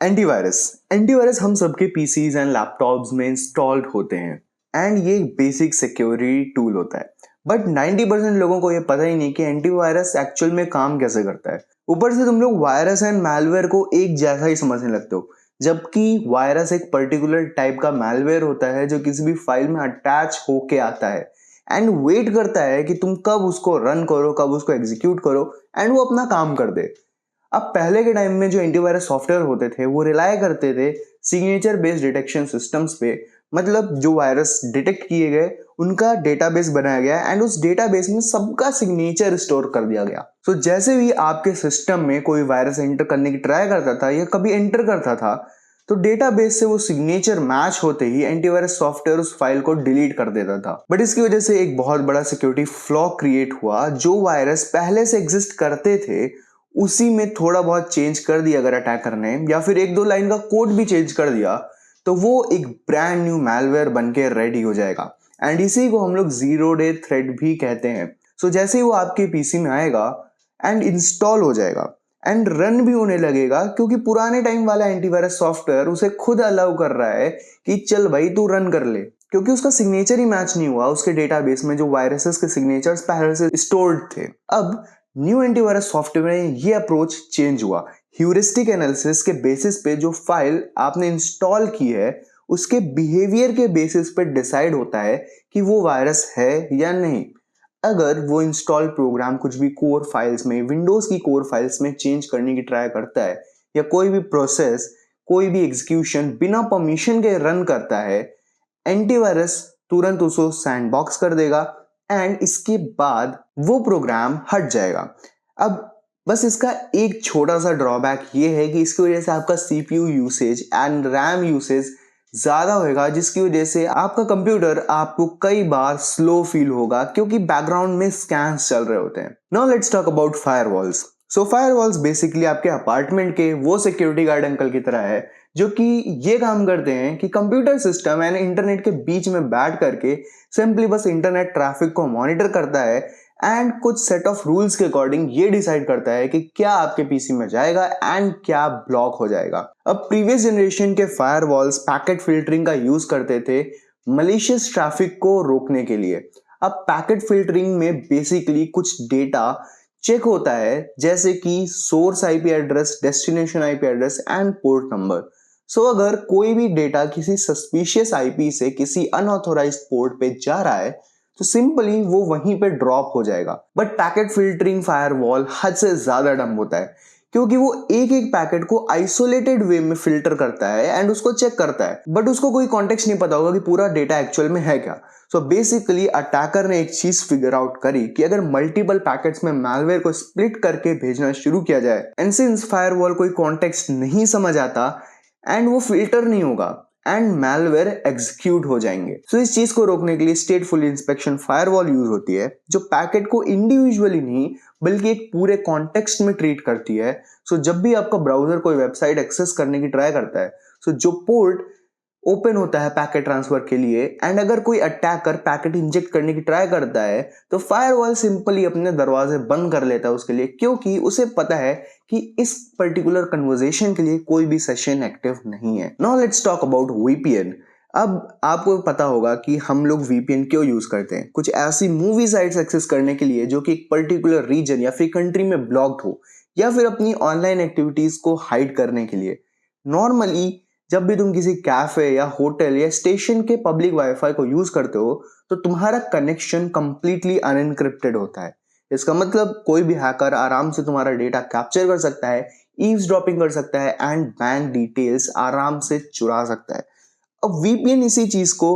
Antivirus antivirus हम सबके PCs and laptops में इंस्टॉल्ड होते हैं एंड ये एक बेसिक सिक्योरिटी टूल होता है। बट 90% लोगों को ये पता ही नहीं कि एंटीवायरस एक्चुअल में काम कैसे करता है। ऊपर से तुम लोग वायरस एंड मैलवेयर को एक जैसा ही समझने लगते हो, जबकि वायरस एक पर्टिकुलर टाइप का मैलवेयर होता है जो किसी भी फाइल में अटैच होके आता है एंड वेट करता है कि तुम कब उसको रन करो, कब उसको एग्जीक्यूट करो एंड वो अपना काम कर दे। अब पहले के टाइम में जो एंटीवायरस सॉफ्टवेयर होते थे वो रिलाय करते थे सिग्नेचर बेस्ड डिटेक्शन सिस्टम्स पे। मतलब जो वायरस डिटेक्ट किए गए उनका डेटाबेस बनाया गया एंड उस डेटाबेस में सबका सिग्नेचर स्टोर कर दिया गया। तो जैसे भी आपके सिस्टम में कोई वायरस एंटर करने की ट्राई करता था या कभी एंटर करता था तो डेटाबेस से वो सिग्नेचर मैच होते ही एंटीवायरस सॉफ्टवेयर उस फाइल को डिलीट कर देता था। बट इसकी वजह से एक बहुत बड़ा सिक्योरिटी फ्लॉ क्रिएट हुआ। जो वायरस पहले से एग्जिस्ट करते थे उसी में थोड़ा बहुत चेंज कर दिया अगर अटैकर ने, या फिर एक दो लाइन का कोड भी चेंज कर दिया, तो वो एक ब्रांड न्यू मैलवेयर बनके रेडी हो जाएगा। एंड इसी को हम लोग जीरो डे थ्रेट भी कहते हैं। सो जैसे ही वो आपके पीसी में आएगा एंड इंस्टॉल हो जाएगा एंड रन भी होने लगेगा, क्योंकि पुराने टाइम वाला एंटीवायरस सॉफ्टवेयर उसे खुद अलाउ कर रहा है कि चल भाई तू रन कर ले, क्योंकि उसका सिग्नेचर ही मैच नहीं हुआ उसके डेटाबेस में जो वायरसेस के सिग्नेचर्स पहले से स्टोर्ड थे। अब न्यू एंटीवायरस सॉफ्टवेयर में ये अप्रोच चेंज हुआ। ह्यूरिस्टिक एनालिसिस के बेसिस पे जो फाइल आपने इंस्टॉल की है उसके बिहेवियर के बेसिस पे डिसाइड होता है कि वो वायरस है या नहीं। अगर वो इंस्टॉल प्रोग्राम कुछ भी कोर फाइल्स में, विंडोज की कोर फाइल्स में चेंज करने की ट्राई करता है या कोई भी प्रोसेस, कोई भी एग्जीक्यूशन बिना परमिशन के रन करता है, एंटीवायरस तुरंत उसको सैंडबॉक्स कर देगा एंड इसके बाद वो प्रोग्राम हट जाएगा। अब बस इसका एक छोटा सा ड्रॉबैक ये है कि इसकी वजह से आपका CPU usage and RAM usage ज्यादा होगा, जिसकी वजह से आपका कंप्यूटर आपको कई बार स्लो फील होगा क्योंकि बैकग्राउंड में स्कैन्स चल रहे होते हैं। Now let's talk about firewalls. So firewalls basically आपके अपार्टमेंट के वो सिक्योरिटी गार्ड अंकल की तरह है जो कि ये काम करते हैं कि कंप्यूटर सिस्टम एंड इंटरनेट के बीच में बैठ करके सिंपली बस इंटरनेट ट्रैफिक को मॉनिटर करता है एंड कुछ सेट ऑफ रूल्स के अकॉर्डिंग ये डिसाइड करता है कि क्या आपके पीसी में जाएगा एंड क्या ब्लॉक हो जाएगा। अब प्रीवियस जनरेशन के फायरवॉल्स पैकेट फिल्टरिंग का यूज करते थे मलिशियस ट्रैफिक को रोकने के लिए। अब पैकेट फिल्टरिंग में बेसिकली कुछ डेटा चेक होता है, जैसे कि source IP address, destination IP address and port number. So अगर कोई भी डेटा किसी सस्पिशियस आईपी से किसी अनऑथोराइज्ड पोर्ट पे जा रहा है तो सिंपली वो वहीं पे ड्रॉप हो जाएगा। बट पैकेट फिल्टरिंग फायरवॉल हद से ज्यादा डम होता है, क्योंकि वो एक एक पैकेट को आइसोलेटेड वे में फिल्टर करता है एंड उसको चेक करता है, बट उसको कोई कॉन्टेक्स्ट नहीं पता होगा कि पूरा डेटा एक्चुअल में है क्या। सो बेसिकली अटैकर ने एक चीज फिगर आउट करी कि अगर मल्टीपल पैकेट्स में मैलवेयर को स्प्लिट करके भेजना शुरू किया जाए एंड सिंस फायरवॉल कोई कॉन्टेक्स्ट नहीं समझ आता एंड वो फिल्टर नहीं होगा एंड मैलवेयर एग्जीक्यूट हो जाएंगे। सो इस चीज को रोकने के लिए स्टेटफुल इंस्पेक्शन फायरवॉल यूज होती है जो पैकेट को इंडिविजुअली नहीं बल्कि एक पूरे कॉन्टेक्स्ट में ट्रीट करती है। सो जब भी आपका ब्राउजर कोई वेबसाइट एक्सेस करने की ट्राई करता है, सो जो पोर्ट ओपन होता है पैकेट ट्रांसफर के लिए एंड अगर कोई अटैकर पैकेट इंजेक्ट करने की ट्राई करता है तो फायरवॉल सिंपली अपने दरवाजे बंद कर लेता है उसके लिए, क्योंकि उसे पता है कि इस पर्टिकुलर कन्वर्सेशन के लिए कोई भी सेशन एक्टिव नहीं है। Now let's talk about VPN. अब आपको पता होगा कि हम लोग वीपीएन क्यों यूज करते हैं। कुछ ऐसी मूवी साइट्स एक्सेस करने के लिए जो कि एक पर्टिकुलर रीजन या फिर कंट्री में ब्लॉक्ड हो, या फिर अपनी ऑनलाइन एक्टिविटीज को हाइड करने के लिए। नॉर्मली जब भी तुम किसी कैफे या होटल या स्टेशन के पब्लिक वाईफाई को यूज करते हो तो तुम्हारा कनेक्शन कंप्लीटली अनएनक्रिप्टेड होता है। इसका मतलब कोई भी हैकर आराम से तुम्हारा डेटा कैप्चर कर सकता है, ईव्सड्रॉपिंग कर सकता है एंड बैंक डिटेल्स आराम से चुरा सकता है। अब वीपीएन इसी चीज को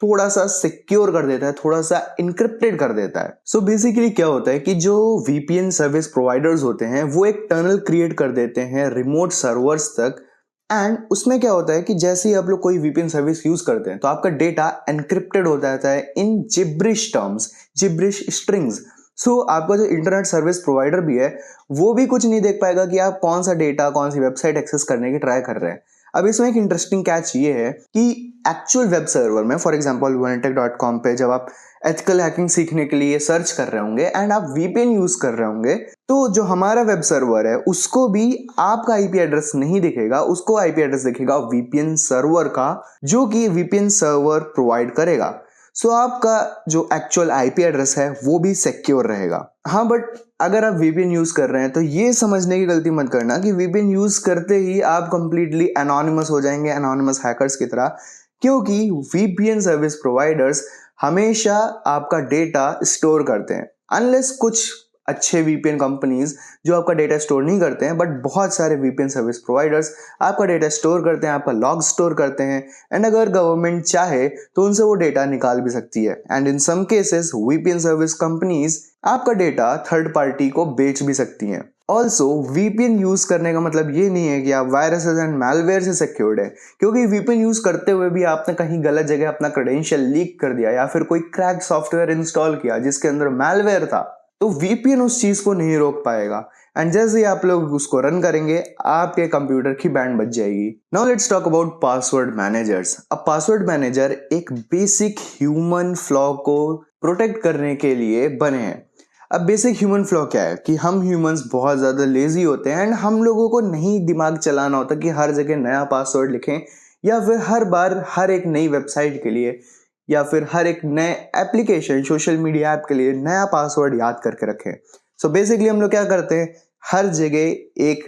थोड़ा सा सिक्योर कर देता है, थोड़ा सा इनक्रिप्टेड कर देता है। सो बेसिकली क्या होता है कि जो वीपीएन सर्विस प्रोवाइडर्स होते हैं वो एक टनल क्रिएट कर देते हैं रिमोट सर्वर्स तक एंड उसमें क्या होता है कि जैसे ही आप लोग कोई वीपीएन सर्विस यूज करते हैं तो आपका डेटा एनक्रिप्टेड हो जाता है इन जिब्रिश टर्म्स, जिब्रिश स्ट्रिंग्स। सो आपका जो इंटरनेट सर्विस प्रोवाइडर भी है वो भी कुछ नहीं देख पाएगा कि आप कौन सा डेटा, कौन सी वेबसाइट एक्सेस करने की ट्राई कर रहे हैं। अब इसमें एक इंटरेस्टिंग कैच ये है कि एक्चुअल वेब सर्वर में, फॉर एग्जांपल Vinetech.com पे जब आप एथिकल हैकिंग सीखने के लिए सर्च कर रहे होंगे एंड आप वीपीएन यूज कर रहे होंगे, तो जो हमारा वेब सर्वर है उसको भी आपका आईपी एड्रेस नहीं दिखेगा, उसको आईपी एड्रेस दिखेगा वीपीएन सर्वर का, जो कि वीपीएन सर्वर प्रोवाइड करेगा। सो आपका जो एक्चुअल आईपी एड्रेस है वो भी सिक्योर रहेगा। हाँ, बट अगर आप वीपीएन यूज कर रहे हैं तो ये समझने की गलती मत करना कि वीपीएन यूज करते ही आप कंप्लीटली एनोनिमस हो जाएंगे, एनोनिमस हैकर्स की तरह, क्योंकि वीपीएन सर्विस प्रोवाइडर्स हमेशा आपका डेटा स्टोर करते हैं। अनलेस कुछ अच्छे वीपीएन कंपनीज जो आपका डेटा स्टोर नहीं करते हैं, बट बहुत सारे वीपीएन सर्विस प्रोवाइडर्स आपका डेटा स्टोर करते हैं, आपका लॉग स्टोर करते हैं, एंड अगर गवर्नमेंट चाहे तो उनसे वो डेटा निकाल भी सकती है। And in some cases VPN service companies आपका डेटा थर्ड पार्टी को बेच भी सकती हैं। ऑल्सो वीपीएन यूज करने का मतलब ये नहीं है कि आप वायरसेस एंड मैलवेयर से सिक्योर्ड है, क्योंकि वीपीएन यूज करते हुए भी आपने कहीं गलत जगह अपना क्रेडेंशियल लीक कर दिया या फिर कोई क्रैक सॉफ्टवेयर इंस्टॉल किया जिसके अंदर मैलवेयर था, तो वीपीएन उस चीज को नहीं रोक पाएगा। एंड जैसे ही आप लोग उसको रन करेंगे आपके कंप्यूटर की बैंड बज जाएगी। Now let's talk about password managers. अब पासवर्ड मैनेजर एक बेसिक ह्यूमन फ्लॉ को प्रोटेक्ट करने के लिए बने हैं। अब बेसिक ह्यूमन फ्लॉ क्या है कि हम ह्यूमंस बहुत ज़्यादा लेजी होते हैं एंड हम लोगों को नहीं दिमाग चलाना होता कि हर जगह नया पासवर्ड लिखें या फिर हर बार हर एक नई वेबसाइट के लिए या फिर हर एक नए एप्लीकेशन सोशल मीडिया ऐप के लिए नया पासवर्ड याद करके रखें। सो बेसिकली हम लोग क्या करते हैं, हर जगह एक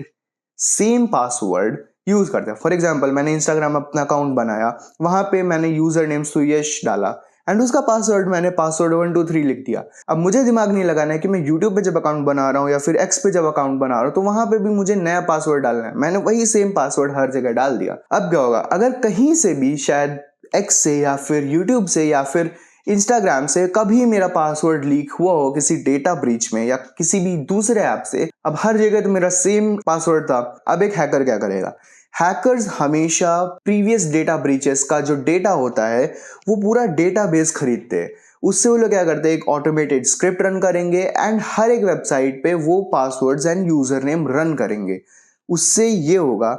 सेम पासवर्ड यूज करते हैं। फॉर एग्जाम्पल मैंने इंस्टाग्राम अपना अकाउंट बनाया, वहां पे मैंने यूजर नेम सुयश डाला एंड उसका पासवर्ड मैंने पासवर्ड 123 लिख दिया। अब मुझे दिमाग नहीं लगाना है कि मैं यूट्यूब पे जब अकाउंट बना रहा हूँ या फिर एक्स पे जब अकाउंट बना रहा हूँ तो वहां पे भी मुझे नया पासवर्ड डालना है। मैंने वही सेम पासवर्ड हर जगह डाल दिया। अब क्या होगा, अगर कहीं से भी शायद एक्स से या फिर यूट्यूब से या फिर इंस्टाग्राम से कभी मेरा पासवर्ड लीक हुआ हो किसी डेटा ब्रीच में या किसी भी दूसरे ऐप से, अब हर जगह तो मेरा सेम पासवर्ड था। अब एक हैकर क्या करेगा, हैकर्स हमेशा प्रीवियस डेटा ब्रीचेस का जो डेटा होता है वो पूरा डेटाबेस खरीदते हैं। उससे वो लोग क्या करते हैं, एक ऑटोमेटेड स्क्रिप्ट रन करेंगे एंड हर एक वेबसाइट पे वो passwords and user name run करेंगे। उससे ये होगा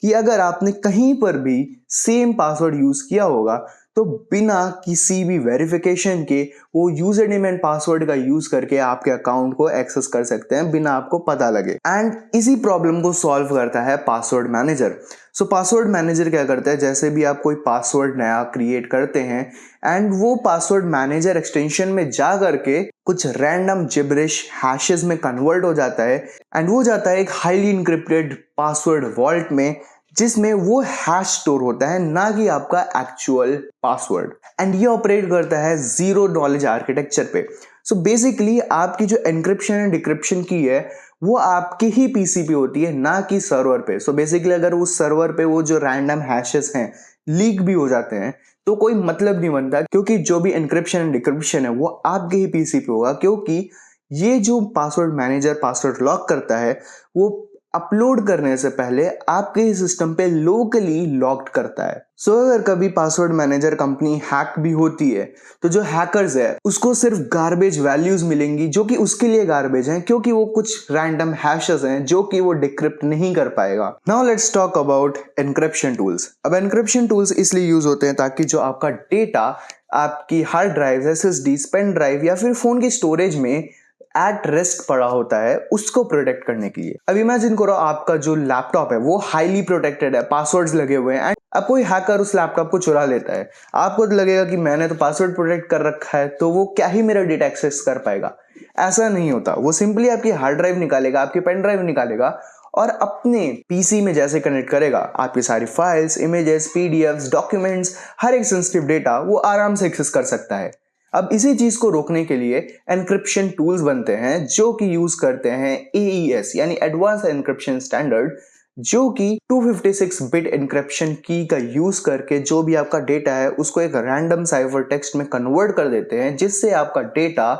कि अगर आपने कहीं पर भी सेम पासवर्ड यूज किया होगा तो बिना किसी भी वेरिफिकेशन के वो यूजर नेम एंड पासवर्ड का यूज करके आपके अकाउंट को एक्सेस कर सकते हैं बिना आपको पता लगे। एंड इसी प्रॉब्लम को सॉल्व करता है पासवर्ड मैनेजर। सो पासवर्ड मैनेजर क्या करता है, जैसे भी आप कोई पासवर्ड नया क्रिएट करते हैं एंड वो पासवर्ड मैनेजर एक्सटेंशन में जा करके कुछ रैंडम जिब्रिश हैशेस में कन्वर्ट हो जाता है एंड वो जाता है एक हाईली इनक्रिप्टेड पासवर्ड वॉल्ट में, जिसमें वो हैश स्टोर होता है ना कि आपका एक्चुअल पासवर्ड। एंड ये ऑपरेट करता है जीरो नॉलेज आर्किटेक्चर पे। सो बेसिकली आपकी जो एनक्रिप्शन एंड डिक्रिप्शन की है वो आपके ही पीसी पे होती है, ना कि सर्वर पे। सो बेसिकली अगर उस सर्वर पे वो जो रैंडम हैशेस हैं लीक भी हो जाते हैं तो कोई मतलब नहीं बनता, क्योंकि जो भी एनक्रिप्शन एंड डिक्रिप्शन है वो आपके ही पीसी पे होगा, क्योंकि ये जो पासवर्ड मैनेजर पासवर्ड लॉक करता है वो अपलोड करने से पहले आपके ही सिस्टम पे लोकली लॉक्ड करता है। सो अगर कभी पासवर्ड मैनेजर कंपनी हैक भी होती है तो जो हैकर्स है उसको सिर्फ गार्बेज वैल्यूज मिलेंगी जो कि उसके लिए गार्बेज हैं, क्योंकि वो कुछ रैंडम हैशेस हैं जो कि वो डिक्रिप्ट नहीं कर पाएगा। Now let's talk about encryption tools. अब एनक्रिप्शन टूल्स इसलिए यूज होते हैं ताकि जो आपका डेटा आपकी hard drive, SSD, pen drive या फिर फोन की स्टोरेज में एट रेस्ट पड़ा होता है उसको प्रोटेक्ट करने के लिए। अब इमेजिन करो आपका जो लैपटॉप है वो हाईली प्रोटेक्टेड है, पासवर्ड्स लगे हुए हैं एंड अब कोई हैकर उस लैपटॉप को चुरा लेता है। आपको तो लगेगा कि मैंने तो पासवर्ड प्रोटेक्ट कर रखा है तो वो क्या ही मेरा डेटा एक्सेस कर पाएगा। ऐसा नहीं होता, वो सिंपली आपकी हार्ड ड्राइव निकालेगा, आपकी पेन ड्राइव निकालेगा और अपने पीसी में जैसे कनेक्ट करेगा आपकी सारी फाइल्स, इमेजेस, पीडीएफ्स, डॉक्यूमेंट्स, हर एक सेंसिटिव डेटा वो आराम से एक्सेस कर सकता है। अब इसी चीज को रोकने के लिए एनक्रिप्शन टूल्स बनते हैं जो कि यूज करते हैं AES यानी एडवांस एनक्रिप्शन स्टैंडर्ड, जो कि 256 बिट एनक्रिप्शन की का यूज करके जो भी आपका डेटा है उसको एक रैंडम साइफर टेक्स्ट में कन्वर्ट कर देते हैं, जिससे आपका डेटा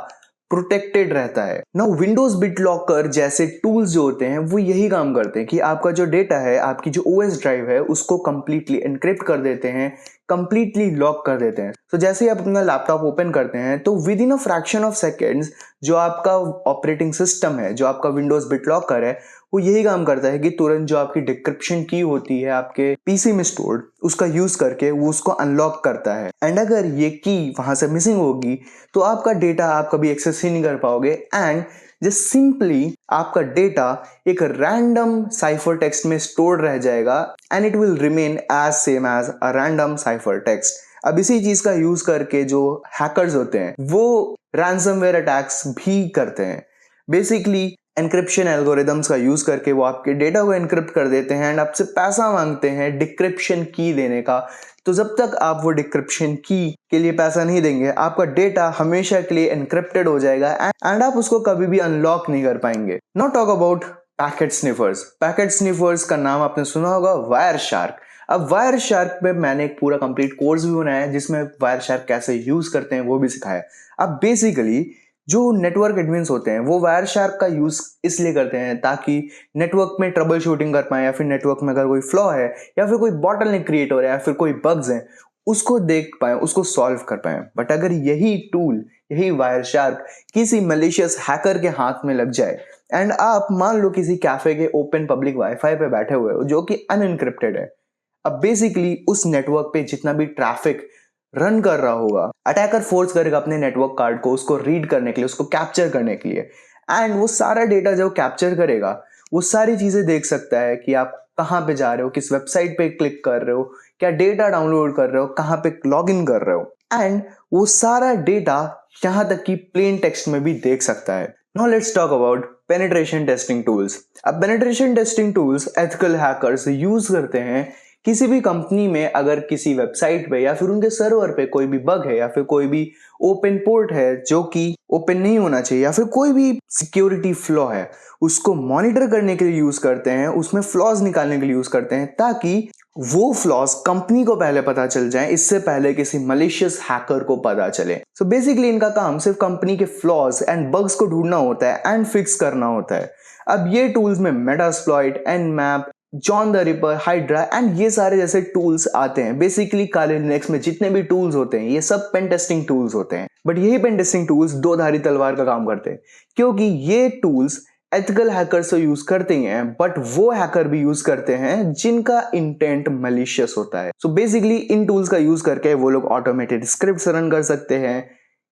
प्रोटेक्टेड रहता है। नाउ विंडोज बिटलॉकर जैसे टूल्स जो होते हैं वो यही काम करते हैं कि आपका जो डेटा है, आपकी जो OS ड्राइव है उसको कंप्लीटली एनक्रिप्ट कर देते हैं, कंप्लीटली लॉक कर देते हैं। तो जैसे ही आप अपना लैपटॉप ओपन करते हैं तो with in a fraction of seconds जो आपका ऑपरेटिंग सिस्टम है, जो आपका विंडोज बिटलॉकर है, वो यही काम करता है कि तुरंत जो आपकी डिक्रिप्शन की होती है आपके पीसी में स्टोर्ड, उसका यूज करके वो उसको अनलॉक करता है। एंड अगर ये की वहां से मिसिंग होगी तो आपका डेटा आप कभी एक्सेस ही नहीं कर पाओगे, एंड जस्ट सिंपली आपका डेटा एक रैंडम साइफर टेक्स्ट में स्टोर्ड रह जाएगा and it will remain as same as a random cipher text. अब इसी चीज का यूज करके जो हैकर्स होते हैं वो रैंसमवेयर अटैक्स भी करते हैं। बेसिकली एनक्रिप्शन एल्गोरिदम्स का यूज करके वो आपके डेटा को एनक्रिप्ट कर देते हैं एंड आपसे पैसा मांगते हैं डिक्रिप्शन की देने का। तो जब तक आप वो डिक्रिप्शन की के लिए पैसा नहीं देंगे, आपका डेटा हमेशा के लिए एनक्रिप्टेड हो जाएगा एंड आप उसको कभी भी अनलॉक नहीं कर पाएंगे। Not talk about packet sniffers. Packet sniffers का नाम आपने सुना होगा, वायर शार्क। अब वायर शार्क पे मैंने एक पूरा कंप्लीट कोर्स भी बनाया है जिसमें वायर शार्क कैसे यूज करते हैं वो भी सिखाया। अब बेसिकली जो नेटवर्क एडमिन्स होते हैं वो वायर शार्क का यूज इसलिए करते हैं ताकि नेटवर्क में ट्रबल शूटिंग कर पाए, या फिर नेटवर्क में अगर कोई फ्लॉ है या फिर कोई बॉटलनेक क्रिएट हो रहा है या फिर कोई बग्स हैं उसको देख पाए, उसको सॉल्व कर पाए। बट अगर यही टूल, यही वायर शार्क किसी मलिशियस हैकर के हाथ में लग जाए एंड आप मान लो किसी कैफे के ओपन पब्लिक वाईफाई पे बैठे हुए हो जो कि अनएनक्रिप्टेड है, अब बेसिकली उस नेटवर्क पे जितना भी ट्रैफिक रन कर रहा होगा अटैकर फोर्स करेगा अपने नेटवर्क कार्ड को उसको रीड करने के लिए, उसको कैप्चर करने के लिए। एंड वो सारा डेटा जो कैप्चर करेगा वो सारी चीजें देख सकता है कि आप कहाँ पे जा रहे हो, किस वेबसाइट पे क्लिक कर रहे हो, क्या डेटा डाउनलोड कर रहे हो, कहाँ पे लॉग इन कर रहे हो, एंड वो सारा डेटा यहाँ तक कि प्लेन टेक्स्ट में भी देख सकता है। Now let's talk about penetration testing tools. अब penetration testing tools ethical hackers use करते हैं किसी भी कंपनी में अगर किसी वेबसाइट पे या फिर उनके सर्वर पे कोई भी बग है या फिर कोई भी ओपन पोर्ट है जो कि ओपन नहीं होना चाहिए या फिर कोई भी सिक्योरिटी फ्लॉ है, उसको मॉनिटर करने के लिए यूज करते हैं, उसमें फ्लॉज निकालने के लिए यूज करते हैं ताकि वो फ्लॉज कंपनी को पहले पता चल जाए, इससे पहले किसी मलिशियस हैकर को पता चले। सो बेसिकली इनका काम सिर्फ कंपनी के फ्लॉज एंड बग्स को ढूंढना होता है एंड फिक्स करना होता है। अब ये टूल्स में Metasploit, Nmap, John the ripper, hydra and ये सारे जैसे टूल्स आते हैं। बेसिकली काले लिनक्स में जितने भी टूल्स होते हैं ये सब पेन टेस्टिंग टूल्स होते हैं। बट यही पेन टेस्टिंग टूल्स दो धारी तलवार का काम करते हैं क्योंकि ये टूल्स एथिकल हैकर्स तो यूज करते ही हैं बट वो हैकर भी यूज करते हैं जिनका इंटेंट मलिशियस होता है। सो बेसिकली इन टूल्स का यूज करके वो लोग ऑटोमेटेड स्क्रिप्ट्स रन कर सकते हैं,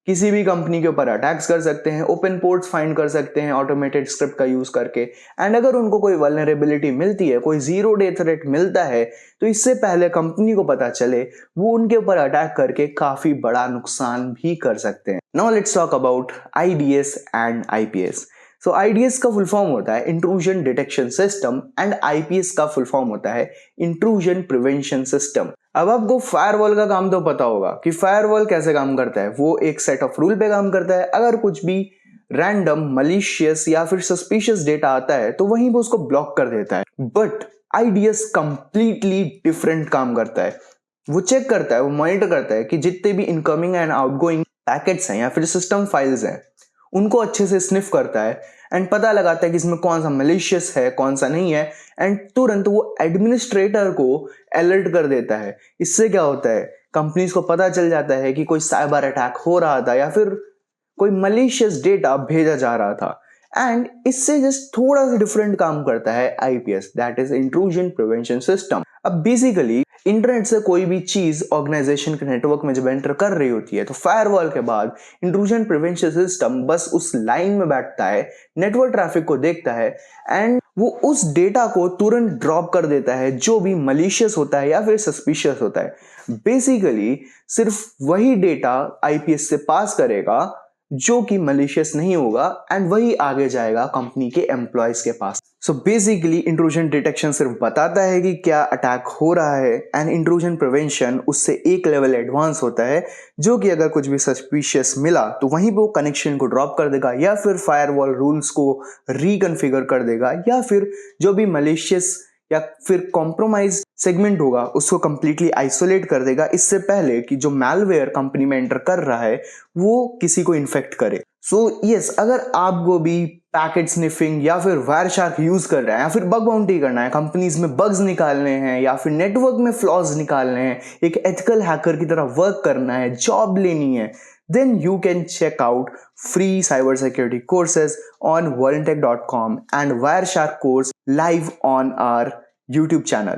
किसी भी कंपनी के ऊपर अटैक्स कर सकते हैं, ओपन पोर्ट्स फाइंड कर सकते हैं ऑटोमेटेड स्क्रिप्ट का यूज करके। एंड अगर उनको कोई वल्नरेबिलिटी मिलती है, कोई जीरो डे थ्रेट मिलता है, तो इससे पहले कंपनी को पता चले वो उनके ऊपर अटैक करके काफी बड़ा नुकसान भी कर सकते हैं। Now let's talk about IDS and IPS। So IDS का फुल फॉर्म होता है intrusion detection system and IPS का फुल फॉर्म होता है इंट्रूजन प्रिवेंशन सिस्टम। अब आपको फायरवॉल का काम तो पता होगा कि फायरवॉल कैसे काम करता है। वो एक सेट ऑफ रूल पे काम करता है, अगर कुछ भी रैंडम मलिशियस या फिर सस्पिशियस डेटा आता है तो वहीं पे उसको ब्लॉक कर देता है। बट IDS कंप्लीटली डिफरेंट काम करता है। वो चेक करता है, वो मॉनिटर करता है कि जितने भी इनकमिंग एंड आउटगोइंग पैकेट्स हैं या फिर सिस्टम फाइल्स हैं उनको अच्छे से स्निफ करता है एंड पता लगाता है कि इसमें कौन सा मलिशियस है कौन सा नहीं है, एंड तुरंत वो एडमिनिस्ट्रेटर को अलर्ट कर देता है। इससे क्या होता है, कंपनीज को पता चल जाता है कि कोई साइबर अटैक हो रहा था या फिर कोई मलिशियस डेटा भेजा जा रहा था। एंड इससे जस्ट थोड़ा सा डिफरेंट काम करता है IPS, that is intrusion prevention system. अब बेसिकली इंटरनेट से कोई भी चीज ऑर्गेनाइजेशन के नेटवर्क में जब एंटर कर रही होती है तो फायरवॉल के बाद इंट्रूजन प्रिवेंशन सिस्टम बस उस लाइन में बैठता है, नेटवर्क ट्रैफिक को देखता है एंड वो उस डेटा को तुरंत ड्रॉप कर देता है जो भी मलिशियस होता है या फिर सस्पिशियस होता है। बेसिकली सिर्फ वही डेटा IPS से पास करेगा जो कि मलिशियस नहीं होगा एंड वही आगे जाएगा कंपनी के एम्प्लॉयज के पास। सो बेसिकली इंट्रूजन डिटेक्शन सिर्फ बताता है कि क्या अटैक हो रहा है एंड इंट्रूजन प्रिवेंशन उससे एक लेवल एडवांस होता है जो कि अगर कुछ भी सस्पिशियस मिला तो वहीं पे वो कनेक्शन को ड्रॉप कर देगा या फिर फायरवॉल रूल्स को रिकॉन्फ़िगर कर देगा या फिर जो भी मलिशियस या फिर कॉम्प्रोमाइज सेगमेंट होगा उसको कंप्लीटली आइसोलेट कर देगा, इससे पहले कि जो मैलवेयर कंपनी में एंटर कर रहा है वो किसी को इन्फेक्ट करे। सो यस, अगर आपको भी पैकेट स्निफिंग या फिर वायर शार्क यूज कर रहा है या फिर बग बाउंटी करना है, कंपनीज में बग्स निकालने हैं या फिर नेटवर्क में फ्लॉज निकालने हैं, एक एथिकल हैकर की तरह वर्क करना है, जॉब लेनी है, then you can check out free cybersecurity courses on warrantech.com and Wireshark course live on our YouTube channel.